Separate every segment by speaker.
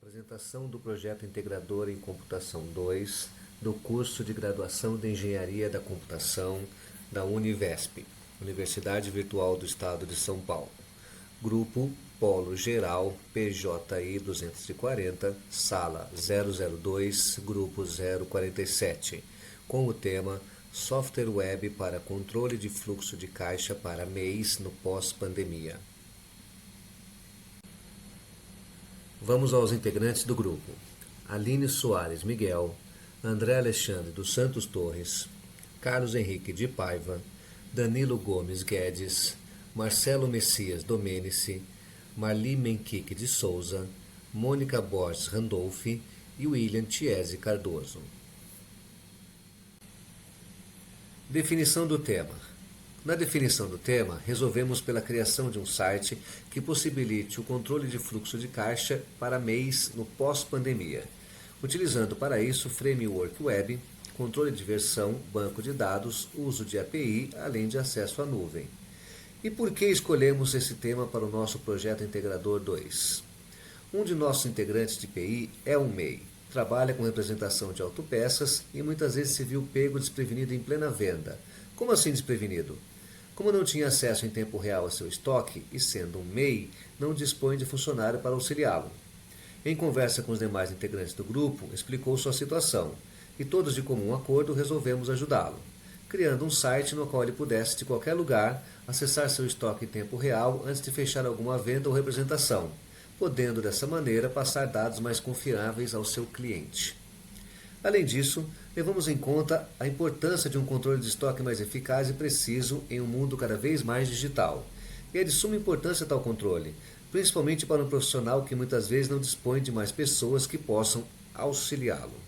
Speaker 1: Apresentação do projeto integrador em computação 2 do curso de graduação de Engenharia da Computação da Univesp, Universidade Virtual do Estado de São Paulo. Grupo Polo Geral PJI 240, Sala 002, Grupo 047, com o tema Software Web para controle de fluxo de caixa para MEIs no pós-pandemia. Vamos aos integrantes do grupo: Aline Soares Miguel, André Alexandre dos Santos Torres, Carlos Henrique de Paiva, Danilo Gomes Guedes, Marcelo Messias Domenici, Marli Menquique de Souza, Mônica Borges Randolfi e William Tiese Cardoso. Definição do tema. Na definição do tema, resolvemos pela criação de um site que possibilite o controle de fluxo de caixa para MEIs no pós-pandemia, utilizando para isso framework web, controle de versão, banco de dados, uso de API, além de acesso à nuvem. E por que escolhemos esse tema para o nosso projeto Integrador 2? Um de nossos integrantes de PI é um MEI, trabalha com representação de autopeças e muitas vezes se viu pego desprevenido em plena venda. Como assim desprevenido? Como não tinha acesso em tempo real a seu estoque e sendo um MEI, não dispõe de funcionário para auxiliá-lo. Em conversa com os demais integrantes do grupo, explicou sua situação e todos de comum acordo resolvemos ajudá-lo, criando um site no qual ele pudesse de qualquer lugar acessar seu estoque em tempo real antes de fechar alguma venda ou representação, podendo dessa maneira passar dados mais confiáveis ao seu cliente. Além disso, levamos em conta a importância de um controle de estoque mais eficaz e preciso em um mundo cada vez mais digital. E é de suma importância tal controle, principalmente para um profissional que muitas vezes não dispõe de mais pessoas que possam auxiliá-lo.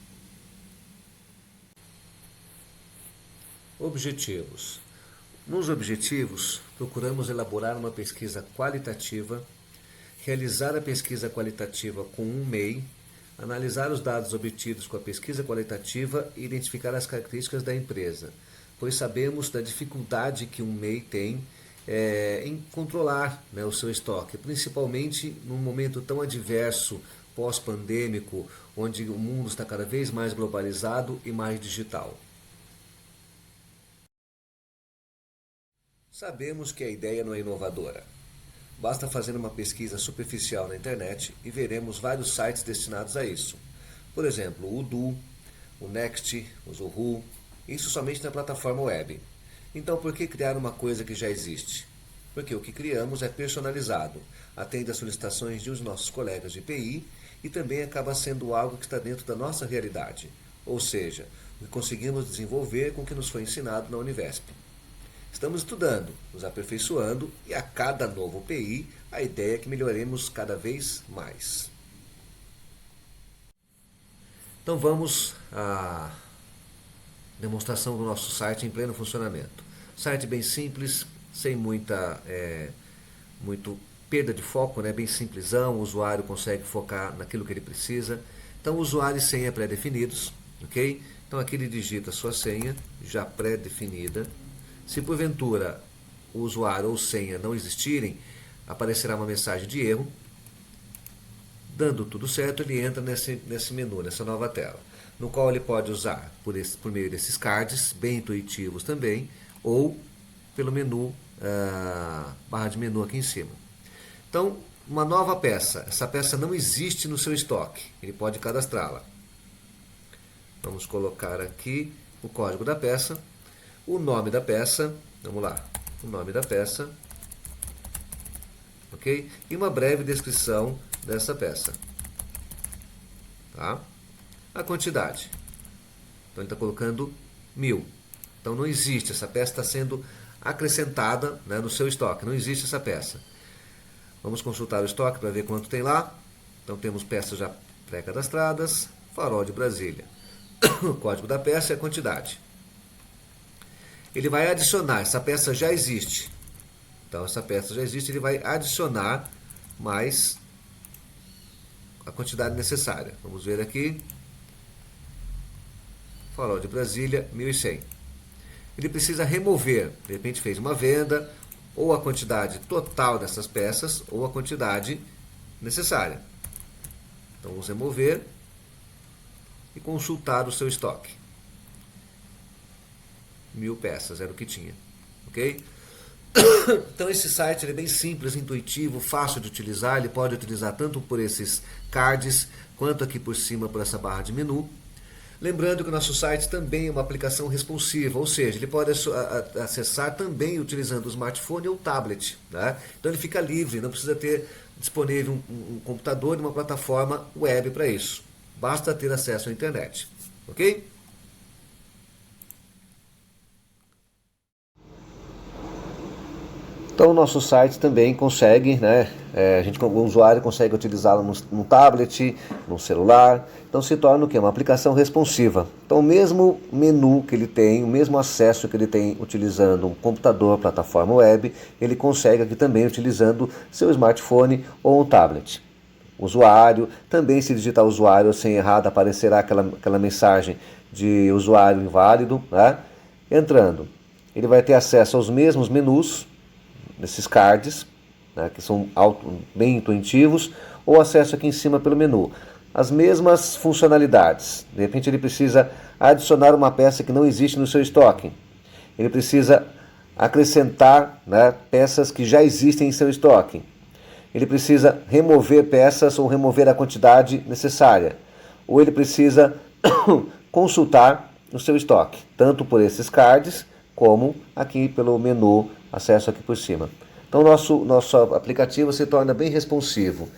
Speaker 1: Objetivos. Nos objetivos, procuramos elaborar uma pesquisa qualitativa, realizar a pesquisa qualitativa com um MEI, analisar os dados obtidos com a pesquisa qualitativa e identificar as características da empresa, pois sabemos da dificuldade que um MEI tem em controlar, o seu estoque, principalmente num momento tão adverso, pós-pandêmico, onde o mundo está cada vez mais globalizado e mais digital. Sabemos que a ideia não é inovadora. Basta fazer uma pesquisa superficial na internet e veremos vários sites destinados a isso. Por exemplo, o Udu, o Next, o Zoho, isso somente na plataforma web. Então por que criar uma coisa que já existe? Porque o que criamos é personalizado, atende às solicitações de um dos nossos colegas de PI e também acaba sendo algo que está dentro da nossa realidade, ou seja, o que conseguimos desenvolver com o que nos foi ensinado na Univesp. Estamos estudando, nos aperfeiçoando e a cada novo PI a ideia é que melhoremos cada vez mais. Então vamos à demonstração do nosso site em pleno funcionamento. Site bem simples, sem muita perda de foco, bem simplesão, o usuário consegue focar naquilo que ele precisa. Então usuário e senha pré-definidos, ok? Então aqui ele digita a sua senha já pré-definida. Se porventura o usuário ou senha não existirem, aparecerá uma mensagem de erro. Dando tudo certo, ele entra nesse menu, nessa nova tela, no qual ele pode usar por meio desses cards, bem intuitivos também, ou pelo menu, barra de menu aqui em cima. Então, uma nova peça. Essa peça não existe no seu estoque, ele pode cadastrá-la. Vamos colocar aqui o código da peça. O nome da peça, vamos lá, o nome da peça, ok? E uma breve descrição dessa peça, tá? A quantidade, então ele está colocando 1000, então não existe, essa peça está sendo acrescentada no seu estoque, não existe essa peça. Vamos consultar o estoque para ver quanto tem lá, então temos peças já pré-cadastradas, farol de Brasília, o código da peça e a quantidade. Ele vai adicionar, essa peça já existe. Então essa peça já existe, ele vai adicionar mais a quantidade necessária. Vamos ver aqui. Farol de Brasília, 1100. Ele precisa remover, de repente fez uma venda, ou a quantidade total dessas peças, ou a quantidade necessária. Então vamos remover e consultar o seu estoque. 1000 peças era o que tinha, ok? Então esse site ele é bem simples, intuitivo, fácil de utilizar. Ele pode utilizar tanto por esses cards quanto aqui por cima por essa barra de menu. Lembrando que o nosso site também é uma aplicação responsiva, ou seja, ele pode acessar também utilizando o smartphone ou o tablet, né? Então ele fica livre, não precisa ter disponível um computador e uma plataforma web para isso. Basta ter acesso à internet, ok? Então o nosso site também consegue, né, o usuário consegue utilizá-lo no tablet, no celular, então se torna o quê? Uma aplicação responsiva. Então o mesmo menu que ele tem, o mesmo acesso que ele tem utilizando um computador, plataforma web, ele consegue aqui também utilizando seu smartphone ou um tablet. Usuário, também se digitar usuário sem errado aparecerá aquela mensagem de usuário inválido, né? Entrando, ele vai ter acesso aos mesmos menus, nesses cards, né, que são bem intuitivos, ou acesso aqui em cima pelo menu. As mesmas funcionalidades. De repente ele precisa adicionar uma peça que não existe no seu estoque. Ele precisa acrescentar, né, peças que já existem em seu estoque. Ele precisa remover peças ou remover a quantidade necessária. Ou ele precisa consultar o seu estoque, tanto por esses cards, como aqui pelo menu, acesso aqui por cima. Então nosso aplicativo se torna bem responsivo,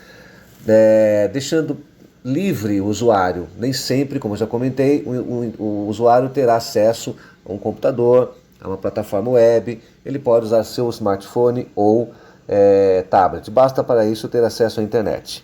Speaker 1: deixando livre o usuário. Nem sempre, como eu já comentei, o usuário terá acesso a um computador, a uma plataforma web, ele pode usar seu smartphone ou tablet. Basta para isso ter acesso à internet.